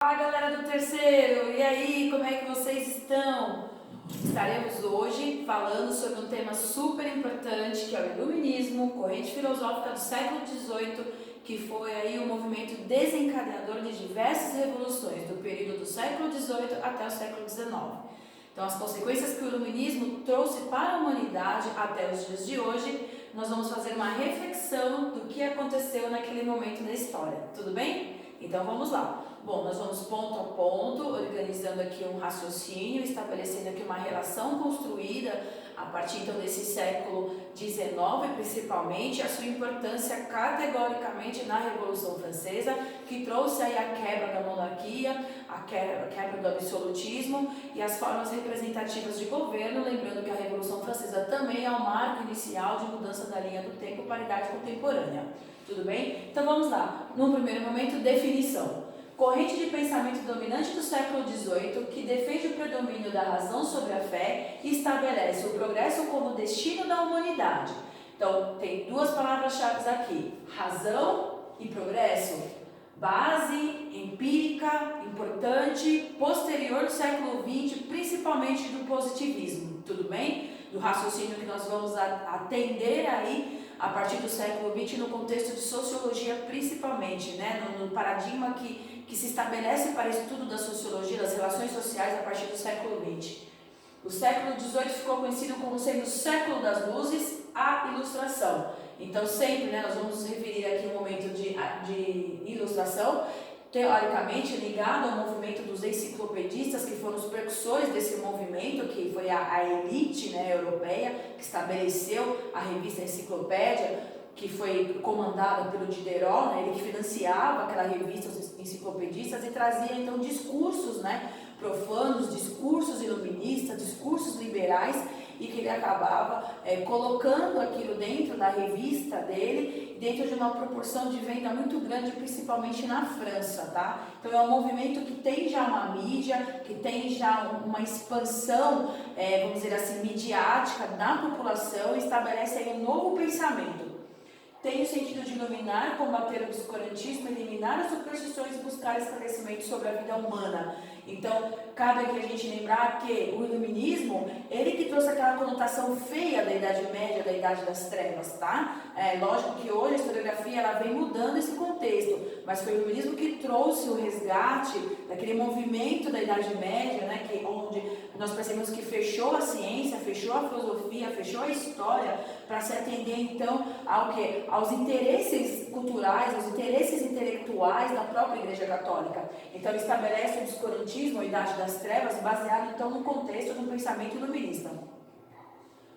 Fala galera do terceiro, e aí, como é que vocês estão? Estaremos hoje falando sobre um tema super importante que é o Iluminismo, corrente filosófica do século XVIII, que foi aí o movimento desencadeador de diversas revoluções do período do século XVIII até o século XIX. Então, as consequências que o Iluminismo trouxe para a humanidade até os dias de hoje, nós vamos fazer uma reflexão do que aconteceu naquele momento da história, tudo bem? Então vamos lá. Bom, nós vamos ponto a ponto, organizando aqui um raciocínio, estabelecendo aqui uma relação construída a partir então desse século XIX, principalmente, a sua importância categoricamente na Revolução Francesa, que trouxe aí a quebra da monarquia, a quebra do absolutismo e as formas representativas de governo, lembrando que a Revolução Francesa também é o marco inicial de mudança da linha do tempo para a idade contemporânea. Tudo bem? Então vamos lá. No primeiro momento, definição. Corrente de pensamento dominante do século XVIII que defende o predomínio da razão sobre a fé e estabelece o progresso como destino da humanidade. Então, tem duas palavras-chave aqui: razão e progresso. Base empírica, importante, posterior do século XX, principalmente do positivismo. Tudo bem? Do raciocínio que nós vamos atender aí a partir do século XX no contexto de sociologia principalmente, né? no paradigma que se estabelece para estudo da sociologia, das relações sociais a partir do século XX. O século XVIII ficou conhecido como sendo o século das luzes, a ilustração. Então sempre, né, nós vamos nos referir aqui a um momento de ilustração, teoricamente ligado ao movimento dos enciclopedistas, que foram os precursores desse movimento, que foi a elite, né, europeia, que estabeleceu a revista Enciclopédia, que foi comandada pelo Diderot, né, ele que financiava aquela revista, os enciclopedistas, e trazia então discursos, né, profanos, discursos iluministas, discursos liberais, e que ele acabava colocando aquilo dentro da revista dele, dentro de uma proporção de venda muito grande, principalmente na França, tá? Então é um movimento que tem já uma mídia, que tem já uma expansão, vamos dizer assim, midiática da população, e estabelece aí um novo pensamento. Tem o sentido de iluminar, combater o obscurantismo, eliminar as superstições e buscar esclarecimento sobre a vida humana. Então, cabe aqui a gente lembrar que o iluminismo, ele que trouxe aquela conotação feia da Idade Média, da Idade das Trevas, tá? Lógico que hoje a historiografia ela vem mudando esse contexto, mas foi o iluminismo que trouxe o resgate daquele movimento da Idade Média, né? Onde nós percebemos que fechou a ciência, fechou a filosofia, fechou a história, para se atender então ao quê? Aos interesses culturais, aos interesses intelectuais da própria Igreja Católica. Então ele estabelece o obscurantismo, a Idade das Trevas, baseado então no contexto do pensamento iluminista.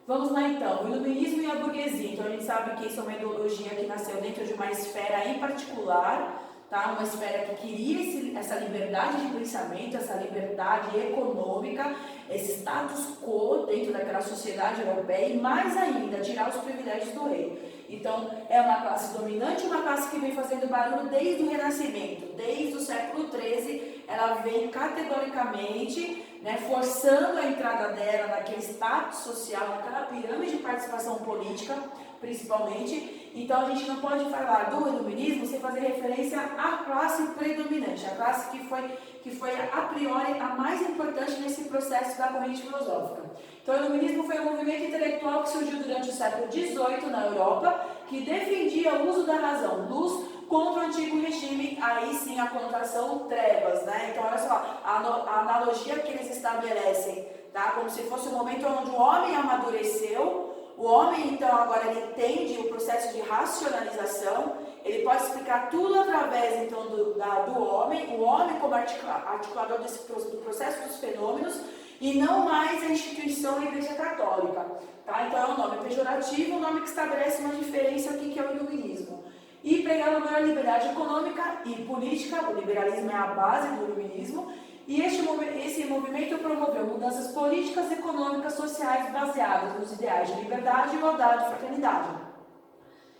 Vamos lá então, o iluminismo e a burguesia. Então a gente sabe que isso é uma ideologia que nasceu dentro de uma esfera em particular, tá? Uma esfera que queria essa liberdade de pensamento, essa liberdade econômica, esse status quo dentro daquela sociedade europeia e mais ainda, tirar os privilégios do rei. Então é uma classe dominante, uma classe que vem fazendo barulho desde o Renascimento, desde o século XIII, ela vem categoricamente, né, forçando a entrada dela naquele status social, naquela pirâmide de participação política, principalmente. Então a gente não pode falar do iluminismo sem fazer referência à classe predominante, a classe que foi a priori a mais importante nesse processo da corrente filosófica. Então o iluminismo foi um movimento intelectual que surgiu durante o século XVIII na Europa, que defendia o uso da razão, luz, contra o antigo regime, aí sim a conotação trevas, né? Então olha só, a analogia que eles estabelecem, tá? Como se fosse um momento onde o homem amadureceu. O homem, então, agora ele entende o processo de racionalização, ele pode explicar tudo através, então, do homem, o homem como articulador do processo dos fenômenos, e não mais a instituição da Igreja Católica, tá? Então, é um nome pejorativo, um nome que estabelece uma diferença aqui, que é o iluminismo. E pregava a maior liberdade econômica e política, o liberalismo é a base do iluminismo, e esse movimento promoveu mudanças políticas, econômicas, sociais baseadas nos ideais de liberdade, igualdade e fraternidade.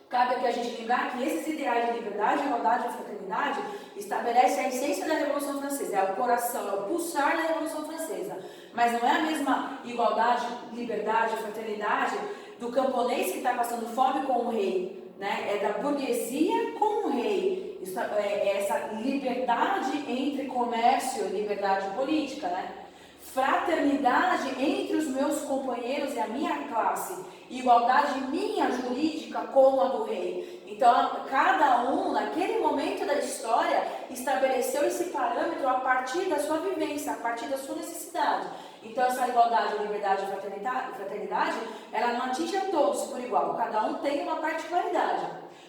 Cabe aqui a gente lembrar que esses ideais de liberdade, igualdade e fraternidade estabelecem a essência da Revolução Francesa, é o coração, é o pulsar da Revolução Francesa. Mas não é a mesma igualdade, liberdade e fraternidade do camponês que está passando fome com o rei, né? É da burguesia com o rei. essa liberdade entre comércio e liberdade política, né? Fraternidade entre os meus companheiros e a minha classe, igualdade minha jurídica com a do rei. Então, cada um, naquele momento da história, estabeleceu esse parâmetro a partir da sua vivência, a partir da sua necessidade. Então, essa igualdade, liberdade e fraternidade, ela não atinge a todos por igual, cada um tem uma particularidade.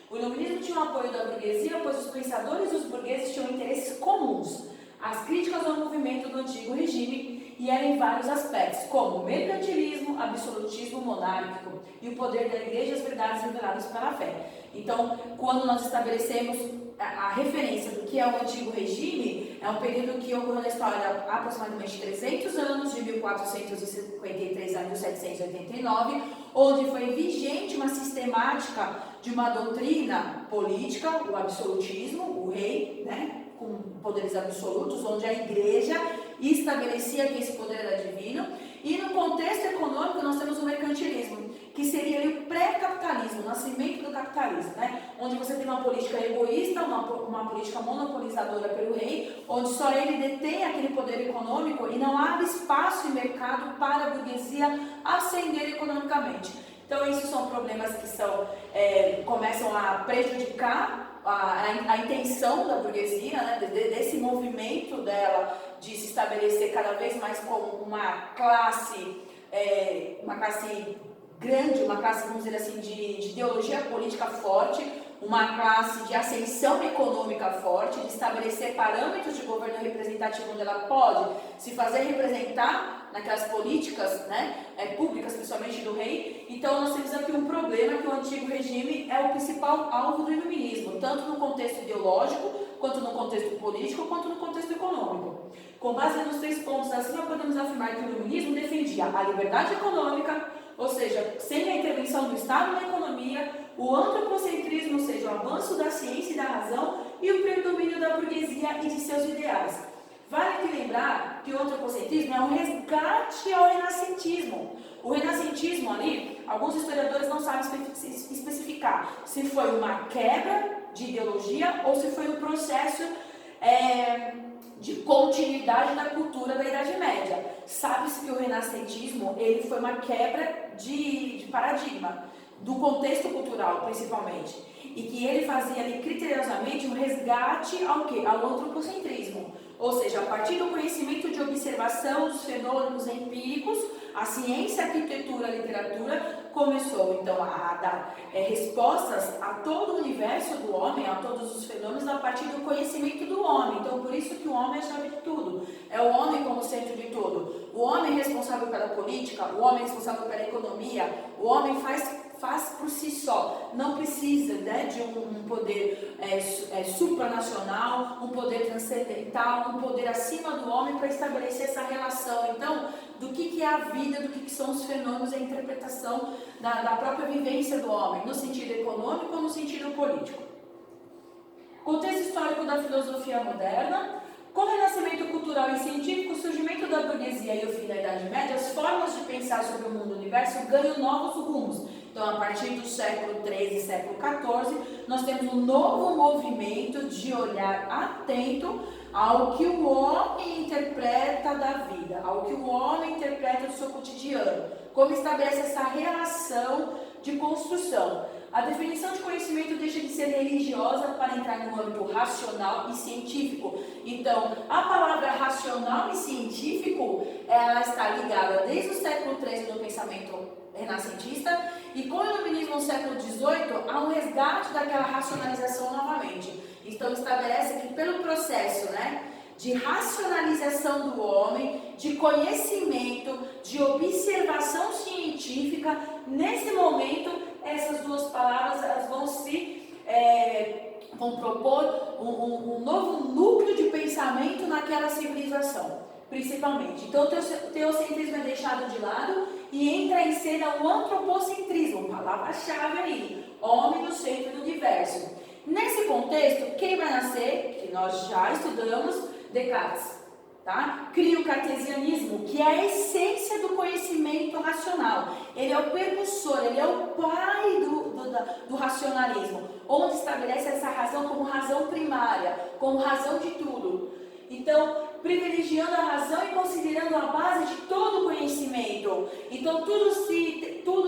O iluminismo tinha o apoio da burguesia, pois os pensadores e os burgueses tinham interesses comuns. As críticas ao movimento do antigo regime e eram em vários aspectos, como o mercantilismo, absolutismo monárquico e o poder da igreja e as verdades reveladas para a fé. Então, quando nós estabelecemos a referência do que é o antigo regime, é um período que ocorreu na história há aproximadamente 300 anos, de 1453 a 1789, onde foi vigente uma sistemática de uma doutrina política, o absolutismo, o rei, né, com poderes absolutos, onde a igreja estabelecia que esse poder era divino, e no contexto econômico nós temos o mercantilismo, que seria ali o pré-capitalismo, o nascimento do capitalismo, né? Onde você tem uma política egoísta, uma política monopolizadora pelo rei, onde só ele detém aquele poder econômico e não abre espaço e mercado para a burguesia ascender economicamente. Então, esses são problemas que começam a prejudicar a intenção da burguesia, né, desse movimento dela de se estabelecer cada vez mais como uma classe grande, uma classe, vamos dizer assim, de ideologia política forte, uma classe de ascensão econômica forte, de estabelecer parâmetros de governo representativo onde ela pode se fazer representar naquelas políticas, né, públicas, principalmente do rei. Então nós temos aqui um problema, que o antigo regime é o principal alvo do iluminismo, tanto no contexto ideológico, quanto no contexto político, quanto no contexto econômico. Com base nos 3 pontos acima, podemos afirmar que o iluminismo defendia a liberdade econômica, ou seja, sem a intervenção do Estado na economia, o antropocentrismo, ou seja, o avanço da ciência e da razão, e o predomínio da burguesia e de seus ideais. Vale aqui lembrar que o antropocentrismo é um resgate ao renascentismo. O renascentismo ali, alguns historiadores não sabem especificar se foi uma quebra de ideologia ou se foi um processo de continuidade da cultura da Idade Média. Sabe-se que o renascentismo ele foi uma quebra de paradigma, do contexto cultural principalmente, e que ele fazia ali criteriosamente um resgate ao quê? Ao antropocentrismo, ou seja, a partir do conhecimento de observação dos fenômenos empíricos, a ciência, a arquitetura, a literatura começou então a dar respostas a todo o universo do homem, a todos os fenômenos a partir do conhecimento do homem. Então por isso que o homem é a chave de tudo, é o homem como centro de tudo. O homem é responsável pela política, o homem é responsável pela economia, o homem faz por si só, não precisa, né, de um poder supranacional, um poder transcendental, um poder acima do homem para estabelecer essa relação, então, do que é a vida, do que são os fenômenos e a interpretação da própria vivência do homem, no sentido econômico ou no sentido político. Contexto histórico da filosofia moderna. Com o renascimento cultural e científico, o surgimento da burguesia e o fim da Idade Média, as formas de pensar sobre o mundo e o universo ganham novos rumos. Então, a partir do século XIII e século XIV, nós temos um novo movimento de olhar atento ao que o homem interpreta da vida, ao que o homem interpreta do seu cotidiano, como estabelece essa relação de construção. A definição de conhecimento deixa de ser religiosa para entrar no âmbito racional e científico. Então, a palavra racional e científico, ela está ligada desde o século XIII no pensamento renascentista e com o iluminismo no século XVIII há um resgate daquela racionalização novamente. Então, estabelece que pelo processo, né, de racionalização do homem, de conhecimento, de observação científica, nesse momento essas duas palavras elas vão propor um novo núcleo de pensamento naquela civilização, principalmente. Então o teocentrismo é deixado de lado e entra em cena o antropocentrismo, palavra-chave aí, homem no centro do universo. Nesse contexto, quem vai nascer, que nós já estudamos, Descartes. tá? Cria o cartesianismo, que é a essência do conhecimento racional. Ele é o precursor, ele é o pai do racionalismo, onde estabelece essa razão como razão primária, como razão de tudo. Então, privilegiando a razão e considerando a base de todo o conhecimento. Então, tudo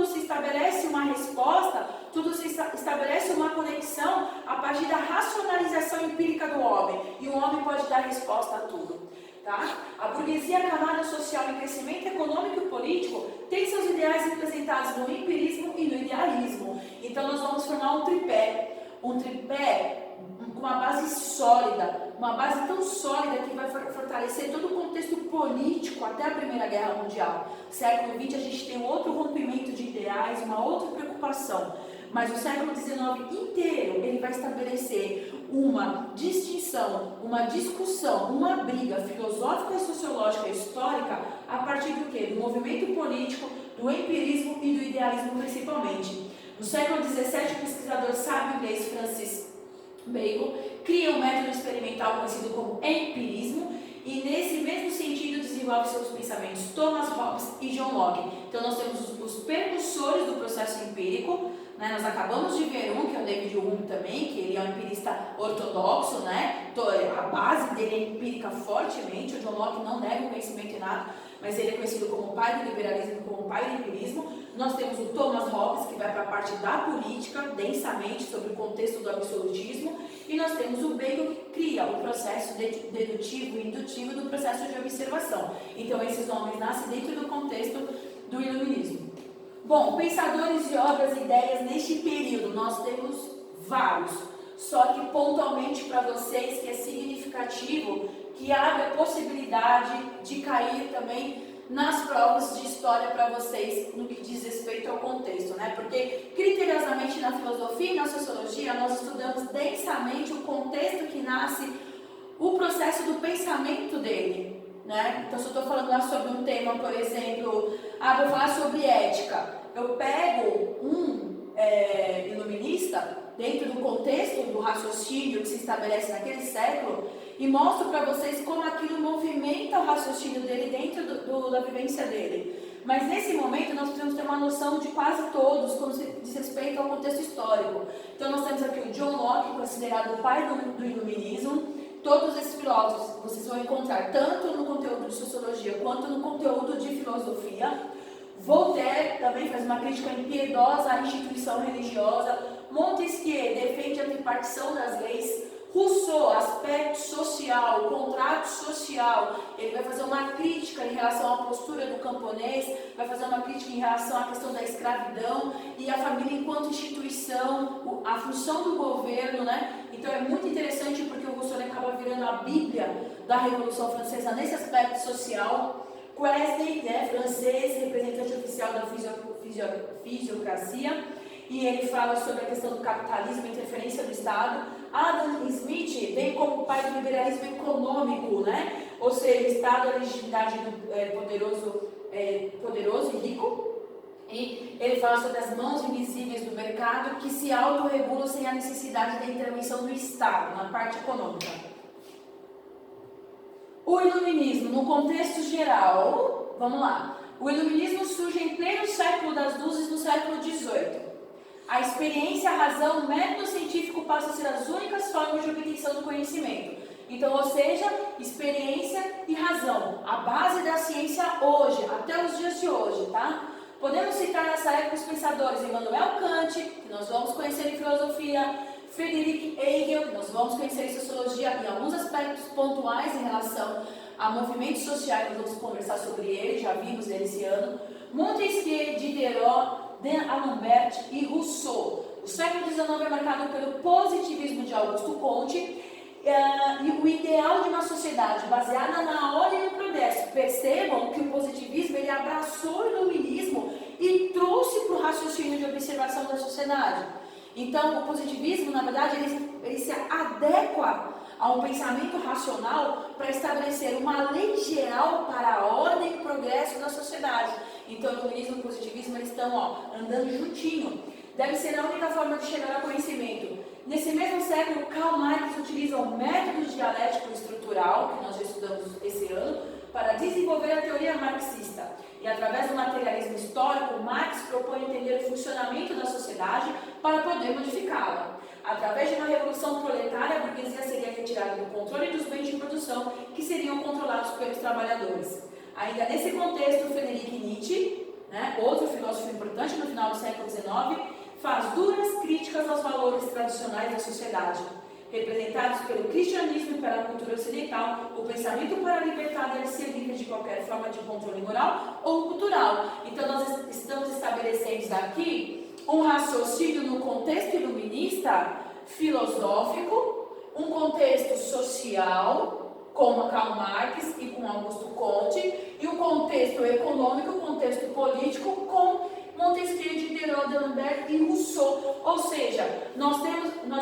se estabelece uma resposta, tudo se estabelece uma conexão a partir da racionalização empírica do homem. E o homem pode dar resposta a tudo. Tá? A burguesia, a camada social em crescimento econômico e político, tem seus ideais representados no empirismo e no idealismo. Então, nós vamos formar um tripé com uma base sólida, uma base tão sólida que vai fortalecer todo o contexto político até a Primeira Guerra Mundial. Século XX a gente tem outro rompimento de ideais, uma outra preocupação, mas o século XIX inteiro ele vai estabelecer uma distinção, uma discussão, uma briga filosófica, sociológica e histórica a partir do quê? Do movimento político, do empirismo e do idealismo principalmente. No século XVII, o pesquisador sábio inglês Francis Bacon cria um método experimental conhecido como empirismo e nesse mesmo sentido desenvolve seus pensamentos Thomas Hobbes e John Locke. Então nós temos os precursores do processo empírico, né? Nós acabamos de ver um, que é o David Hume também, que ele é um empirista ortodoxo, né? A base dele é empírica fortemente, o John Locke não nega o conhecimento inato, mas ele é conhecido como o pai do liberalismo, como o pai do empirismo. Nós temos o Thomas Hobbes, que vai para a parte da política, densamente, sobre o contexto do absolutismo. E nós temos o Bacon, que cria o processo dedutivo e indutivo do processo de observação. Então, esses homens nascem dentro do contexto do iluminismo. Bom, pensadores e obras e ideias neste período, nós temos vários. Só que pontualmente para vocês, que é significativo, que abre a possibilidade de cair também nas provas de história para vocês no que diz respeito ao contexto, né? Porque criteriosamente na filosofia e na sociologia nós estudamos densamente o contexto que nasce o processo do pensamento dele, né? Então se eu estou falando lá sobre um tema, por exemplo, vou falar sobre ética, eu pego um iluminista dentro do contexto do raciocínio que se estabelece naquele século e mostro para vocês como aquilo movimenta o raciocínio dele dentro da vivência dele. Mas nesse momento nós precisamos ter uma noção de quase todos, como se diz respeito ao contexto histórico. Então nós temos aqui o John Locke, considerado o pai do iluminismo. Todos esses filósofos vocês vão encontrar tanto no conteúdo de sociologia quanto no conteúdo de filosofia. Voltaire também faz uma crítica impiedosa à instituição religiosa. Montesquieu defende a tripartição das leis. Rousseau, aspecto social, contrato social, ele vai fazer uma crítica em relação à postura do camponês, vai fazer uma crítica em relação à questão da escravidão e a família enquanto instituição, a função do governo, né? Então é muito interessante porque o Rousseau acaba virando a Bíblia da Revolução Francesa nesse aspecto social. Quesney, né, francês, representante oficial da fisiocracia, e ele fala sobre a questão do capitalismo e interferência do Estado. Adam Smith vem como pai do liberalismo econômico, né? Ou seja, o Estado é a legitimidade do poderoso e rico. E ele fala sobre as mãos invisíveis do mercado que se autorregulam sem a necessidade da intervenção do Estado na parte econômica. O iluminismo, no contexto geral, vamos lá. O iluminismo surge em pleno século das luzes, no século XVIII. A experiência, a razão, o método científico passam a ser as únicas formas de obtenção do conhecimento. Então, ou seja, experiência e razão, a base da ciência hoje, até os dias de hoje, tá? Podemos citar nessa época os pensadores Immanuel Kant, que nós vamos conhecer em filosofia, Friedrich Hegel, que nós vamos conhecer em sociologia, e alguns aspectos pontuais em relação a movimentos sociais, nós vamos conversar sobre ele, já vimos ele esse ano, Montesquieu, Diderot, D'Alembert e Rousseau. O século XIX é marcado pelo positivismo de Augusto Comte e o ideal de uma sociedade baseada na ordem e no progresso. Percebam que o positivismo ele abraçou o iluminismo e trouxe para o raciocínio de observação da sociedade. Então, o positivismo, na verdade, ele se adequa a um pensamento racional para estabelecer uma lei geral para a ordem e o progresso da sociedade. Então, o iluminismo e o positivismo eles estão andando juntinho. Deve ser a única forma de chegar ao conhecimento. Nesse mesmo século, Karl Marx utiliza o método dialético estrutural, que nós já estudamos esse ano, compreender o funcionamento da sociedade para poder modificá-la. Através de uma revolução proletária, a burguesia seria retirada do controle dos bens de produção que seriam controlados pelos trabalhadores. Ainda nesse contexto, Friedrich Nietzsche, outro filósofo importante no final do século XIX, faz duras críticas aos valores tradicionais da sociedade. Representados pelo cristianismo e pela cultura ocidental, o pensamento para libertar deve ser livre de qualquer forma de controle moral ou cultural. Então, nós estamos estabelecendo aqui um raciocínio no contexto iluminista filosófico, um contexto social, com Karl Marx e com Augusto Comte, e um contexto econômico, um contexto político, com Montesquieu, Diderot, D'Alembert e Rousseau. Ou seja, nós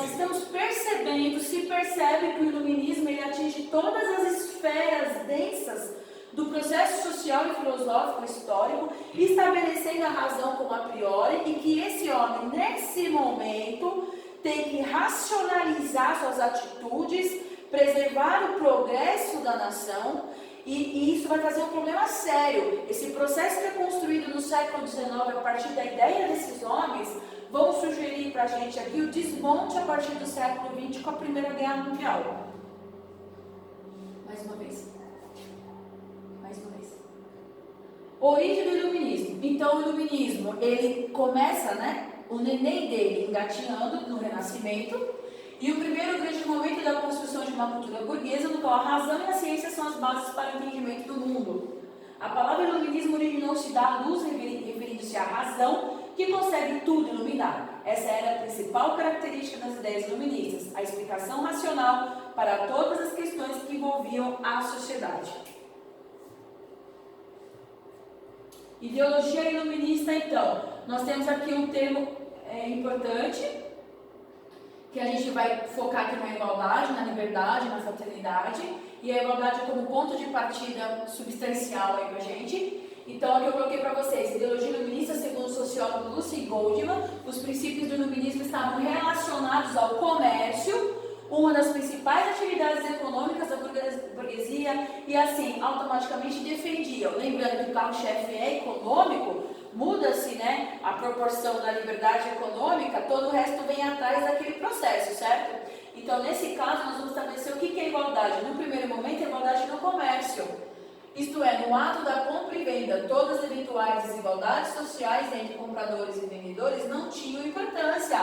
estamos percebendo, se percebe que o iluminismo ele atinge todas as esferas densas do processo social e filosófico histórico, estabelecendo a razão como a priori, e que esse homem, nesse momento, tem que racionalizar suas atitudes, preservar o progresso da nação, e isso vai trazer um problema sério. Esse processo que é construído no século XIX, a partir da ideia desses homens, vão sugerir para a gente aqui o desmonte a partir do século XX com a Primeira Guerra Mundial. Mais uma vez. Origem do iluminismo. Então, o iluminismo, ele começa, o neném dele engatinhando no Renascimento, e o primeiro grande momento da construção de uma cultura burguesa, no qual a razão e a ciência são as bases para o entendimento do mundo. A palavra iluminismo originou-se da luz, referindo-se à razão, que consegue tudo iluminar. Essa era a principal característica das ideias iluministas, a explicação racional para todas as questões que envolviam a sociedade. Ideologia iluminista, então. Nós temos aqui um termo importante, que a gente vai focar aqui na igualdade, na liberdade, na fraternidade, e a igualdade como ponto de partida substancial aí pra gente. Então, aqui eu coloquei para vocês, ideologia iluminista, segundo o sociólogo Lucy Goldman, os princípios do iluminismo estavam relacionados ao comércio, uma das principais atividades econômicas da burguesia, e assim, automaticamente defendiam. Lembrando que o carro-chefe é econômico, muda-se, a proporção da liberdade econômica, todo o resto vem atrás daquele processo, certo? Então, nesse caso, nós vamos estabelecer o que é igualdade. No primeiro momento, a igualdade no comércio. Isto é, no ato da compra e venda, todas as eventuais desigualdades sociais entre compradores e vendedores não tinham importância.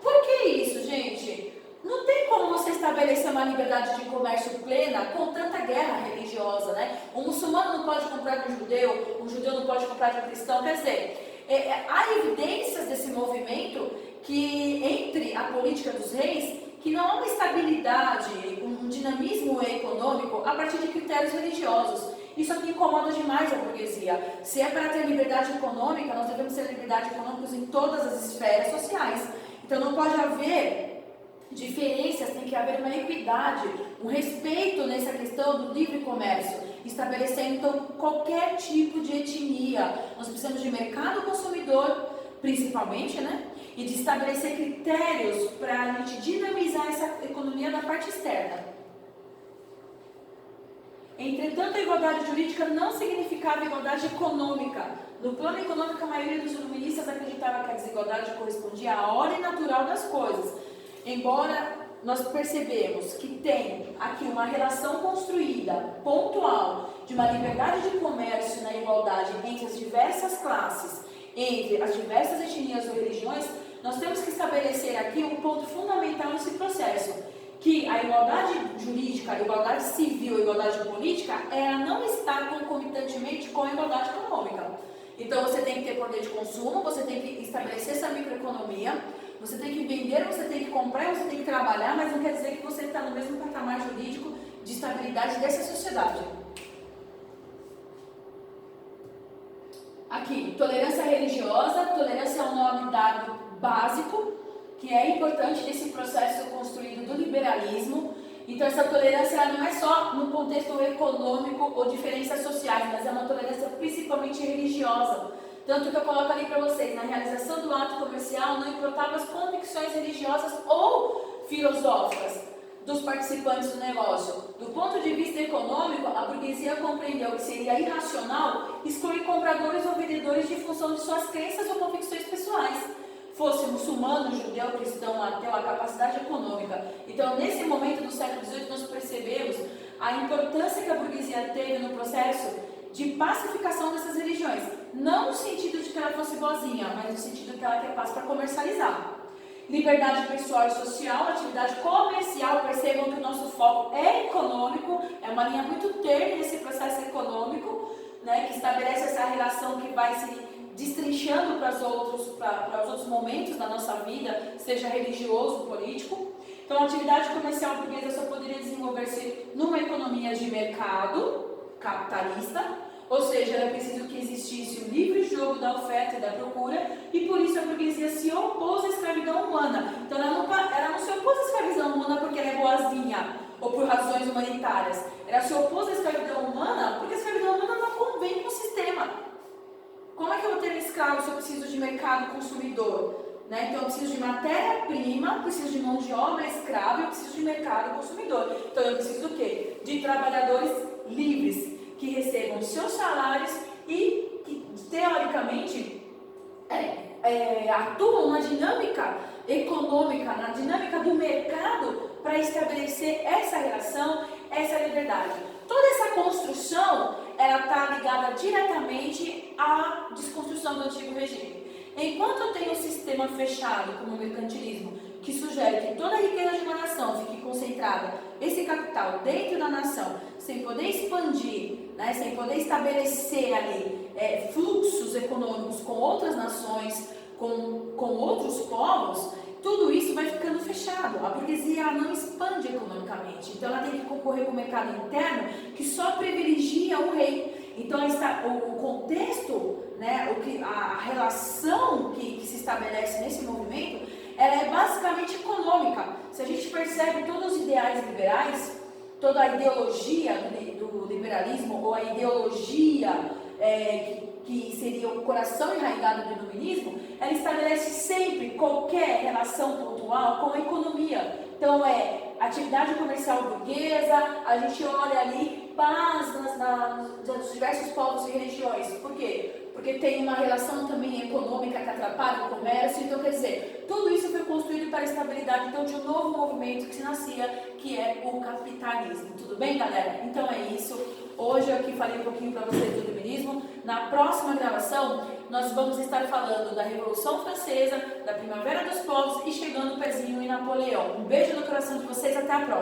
Por que isso, gente? Não tem como você estabelecer uma liberdade de comércio plena com tanta guerra religiosa, Um muçulmano não pode comprar de um judeu não pode comprar de um cristão. Quer dizer, há evidências desse movimento que, entre a política dos reis, que não há uma estabilidade, um dinamismo econômico a partir de critérios religiosos. Isso aqui incomoda demais a burguesia. Se é para ter liberdade econômica, nós devemos ter liberdade econômica em todas as esferas sociais. Então não pode haver diferenças, tem que haver uma equidade, um respeito nessa questão do livre comércio, estabelecendo então qualquer tipo de etnia. Nós precisamos de mercado consumidor, principalmente, e de estabelecer critérios para a gente dinamizar essa economia da parte externa. Entretanto, a igualdade jurídica não significava igualdade econômica. No plano econômico, a maioria dos iluministas acreditava que a desigualdade correspondia à ordem natural das coisas. Embora nós percebemos que tem aqui uma relação construída, pontual, de uma liberdade de comércio na igualdade entre as diversas classes, entre as diversas etnias ou religiões, nós temos que estabelecer aqui um ponto fundamental nesse processo, que a igualdade jurídica, a igualdade civil, a igualdade política, ela não está concomitantemente com a igualdade econômica. Então você tem que ter poder de consumo, você tem que estabelecer essa microeconomia, você tem que vender, você tem que comprar, você tem que trabalhar, mas não quer dizer que você está no mesmo patamar jurídico de estabilidade dessa sociedade. Aqui, tolerância religiosa, tolerância é um nome dado básico, que é importante nesse processo construído do liberalismo. Então essa tolerância ela não é só no contexto econômico ou diferenças sociais, mas é uma tolerância principalmente religiosa. Tanto que eu coloco ali para vocês, na realização do ato comercial não importava as convicções religiosas ou filosóficas. dos participantes do negócio. Do ponto de vista econômico, a burguesia compreendeu que seria irracional excluir compradores ou vendedores de função de suas crenças ou convicções pessoais. Fosse muçulmano, judeu, cristão, ateu, a capacidade econômica. Então, nesse momento do século XVIII, nós percebemos a importância que a burguesia teve no processo de pacificação dessas religiões. Não no sentido de que ela fosse boazinha, mas no sentido que ela quer paz para comercializar. Liberdade pessoal e social, atividade comercial. Percebam que o nosso foco é econômico, é uma linha muito tênue nesse processo econômico, né, que estabelece essa relação que vai se destrinchando para os outros momentos da nossa vida, seja religioso, político. Então, a atividade comercial burguesa só poderia desenvolver-se numa economia de mercado capitalista, ou seja, era preciso que existisse o livre jogo da oferta e da procura, e por isso a burguesia se opôs à escravidão humana. Então, ela não se opôs à escravidão humana porque ela é boazinha, ou por razões humanitárias. Ela se opôs à escravidão humana porque a escravidão humana não convém com o sistema. Como é que eu vou ter um escravo se eu preciso de mercado consumidor? Né? Então eu preciso de matéria-prima, preciso de mão de obra escrava, eu preciso de mercado consumidor. Então eu preciso do quê? De trabalhadores livres, que recebam seus salários e que teoricamente atuam na dinâmica econômica, na dinâmica do mercado para estabelecer essa relação, essa liberdade. Toda essa construção, ela está ligada diretamente à desconstrução do antigo regime. Enquanto eu tenho um sistema fechado, como o mercantilismo, que sugere que toda a riqueza de uma nação fique concentrada, esse capital dentro da nação, sem poder expandir, né, sem poder estabelecer ali fluxos econômicos com outras nações, com outros povos, tudo isso vai ficando fechado. A burguesia ela não expande economicamente, então ela tem que concorrer com o mercado interno que só privilegia o rei. Então o contexto, né, a relação que se estabelece nesse movimento, ela é basicamente econômica. Se a gente percebe todos os ideais liberais, toda a ideologia do liberalismo, ou a ideologia que seria o coração enraizado do iluminismo, ela estabelece sempre qualquer relação pontual com a economia. Então atividade comercial burguesa, a gente olha ali paz nos diversos povos e religiões. Por quê? Porque tem uma relação também econômica que atrapalha o comércio. Então, quer dizer, tudo isso foi construído para a estabilidade então, de um novo movimento que se nascia, que é o capitalismo. Tudo bem, galera? Então é isso. Hoje eu aqui falei um pouquinho para vocês do iluminismo. Na próxima gravação, nós vamos estar falando da Revolução Francesa, da Primavera dos Povos e chegando o pezinho em Napoleão. Um beijo no coração de vocês, até a próxima.